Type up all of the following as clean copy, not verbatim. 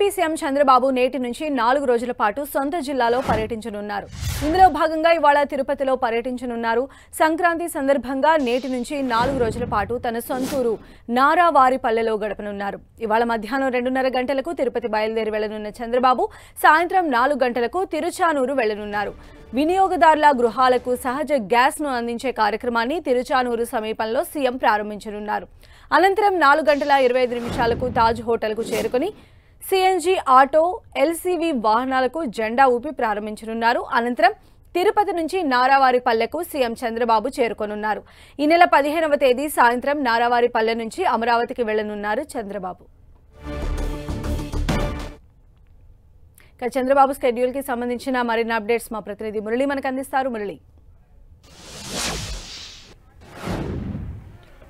AP CM Chandrababu నేటి నుంచి 4 రోజుల పాటు సొంత జిల్లాలో పర్యటించనున్నారు. ఇందులో భాగంగా ఇవాళ తిరుపతిలో పర్యటించనున్నారు. సంక్రాంతి సందర్భంగా నేటి నుంచి 4 రోజుల పాటు తన సొంతూరు నారావారిపల్లెలో గడపనున్నారు. ఇవాళ మధ్యాహ్నం 2:30 గంటలకు తిరుపతి బయలుదేరి వెళ్లనున్న చంద్రబాబు సాయంత్రం 4 గంటలకు తిరుచానూరు వెళ్లనున్నారు. వినియోగదారుల గృహాలకు సహజ గ్యాస్ ను అందించే కార్యక్రమాన్ని తిరుచానూరు సమీపంలో సీఎం ప్రారంభించనున్నారు. అనంతరం 4:25 తాజ్ హోటల్కు చేరుకుని సిఎన్జి ఆటో, ఎల్సీవీ వాహనాలకు జెండా ఊపి ప్రారంభించనున్నారు. అనంతరం తిరుపతి నుంచి నారావారిపల్లెకు సీఎం చంద్రబాబు చేరుకోనున్నారు. ఈ నెల 15వ తేదీ సాయంత్రం నారావారిపల్లె నుంచి అమరావతికి వెళ్లనున్నారు చంద్రబాబు. చంద్రబాబు స్కెడ్యూల్ కి సంబంధించిన మరిన్ని అప్డేట్స్ మా ప్రతినిధి మురళి మనకు అందిస్తారు. మురళి,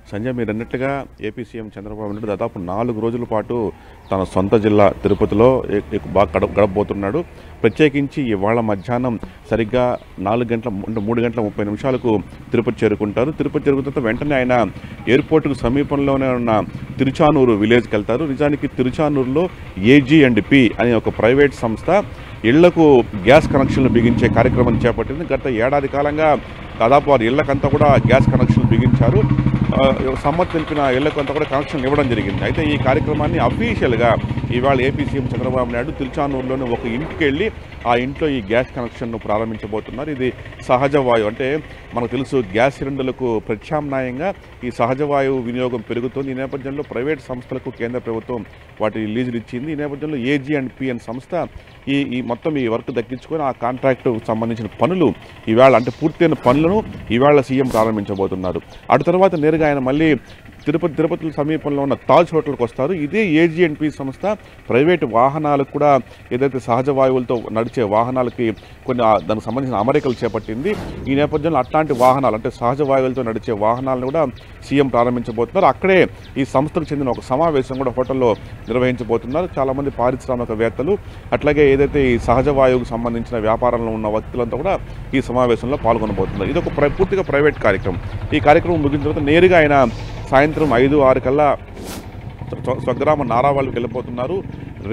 సంజయ్, మీరు అన్నట్లుగా ఏపీ సీఎం చంద్రబాబు నాయుడు దాదాపు 4 రోజుల పాటు తన సొంత జిల్లా తిరుపతిలో బాగా గడపబోతున్నాడు. ప్రత్యేకించి ఇవాళ మధ్యాహ్నం సరిగ్గా 3:30 తిరుపతి చేరుకుంటారు. తిరుపతి చేరుకున్న తర్వాత వెంటనే ఆయన ఎయిర్పోర్టుకు సమీపంలోనే ఉన్న తిరుచానూరు విలేజ్కి వెళ్తారు. నిజానికి తిరుచానూరులో AG&P అనే ఒక ప్రైవేట్ సంస్థ ఇళ్లకు గ్యాస్ కనెక్షన్లు బిగించే కార్యక్రమం చేపట్టింది. గత ఏడాది కాలంగా దాదాపు వారి ఇళ్లకంతా కూడా గ్యాస్ కనెక్షన్లు బిగించారు. సమ్మతి తెలిపిన ఇళ్లకంతా కూడా కనెక్షన్లు ఇవ్వడం జరిగింది. అయితే ఈ కార్యక్రమాన్ని అఫీషియల్గా ఇవాళ ఏపీ సీఎం చంద్రబాబు నాయుడు తిరుచానూరులోని ఒక ఇంటికి వెళ్ళి ఆ ఇంట్లో ఈ గ్యాస్ కనెక్షన్ను ప్రారంభించబోతున్నారు. ఇది సహజ వాయువు, అంటే మనకు తెలుసు గ్యాస్ సిలిండర్లకు ప్రత్యామ్నాయంగా ఈ సహజ వాయువు వినియోగం పెరుగుతోంది. ఈ నేపథ్యంలో ప్రైవేట్ సంస్థలకు కేంద్ర ప్రభుత్వం వాటి లీజులు ఇచ్చింది. ఈ నేపథ్యంలో AG&P అనే సంస్థ ఈ మొత్తం ఈ వర్క్ దక్కించుకొని ఆ కాంట్రాక్టుకు సంబంధించిన పనులు ఇవాళ, అంటే పూర్తయిన పనులను ఇవాళ సీఎం ప్రారంభించబోతున్నారు. అటు తర్వాత నేరుగా ఆయన మళ్ళీ తిరుపతి సమీపంలో ఉన్న తాజ్ హోటల్కి వస్తారు. ఇదే AG&P సంస్థ ప్రైవేటు వాహనాలకు కూడా ఏదైతే సహజ వాయువులతో నడిచే వాహనాలకి కొన్ని దానికి సంబంధించిన అమరికలు చేపట్టింది. ఈ నేపథ్యంలో అట్లాంటి వాహనాలు, అంటే సహజ వాయువులతో నడిచే వాహనాలను కూడా సీఎం ప్రారంభించబోతున్నారు. అక్కడే ఈ సంస్థకు చెందిన ఒక సమావేశం కూడా హోటల్లో నిర్వహించబోతున్నారు. చాలామంది పారిశ్రామికవేత్తలు, అట్లాగే ఏదైతే ఈ సహజ వాయువుకు సంబంధించిన వ్యాపారంలో ఉన్న వ్యక్తులంతా కూడా ఈ సమావేశంలో పాల్గొనబోతున్నారు. ఇది ఒక పూర్తిగా ప్రైవేట్ కార్యక్రమం. ఈ కార్యక్రమం ముగిసిన తర్వాత నేరుగా ఆయన సాయంత్రం 5-6 కల్లా స్వగ్రామ నారావాళ్ళకి వెళ్ళిపోతున్నారు.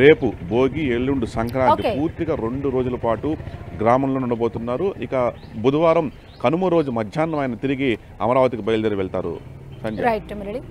రేపు భోగి, ఎల్లుండి సంక్రాంతి, పూర్తిగా 2 రోజుల పాటు గ్రామంలో ఉండబోతున్నారు. ఇక బుధవారం కనుమ రోజు మధ్యాహ్నం ఆయన తిరిగి అమరావతికి బయలుదేరి వెళ్తారు. సంజయ్.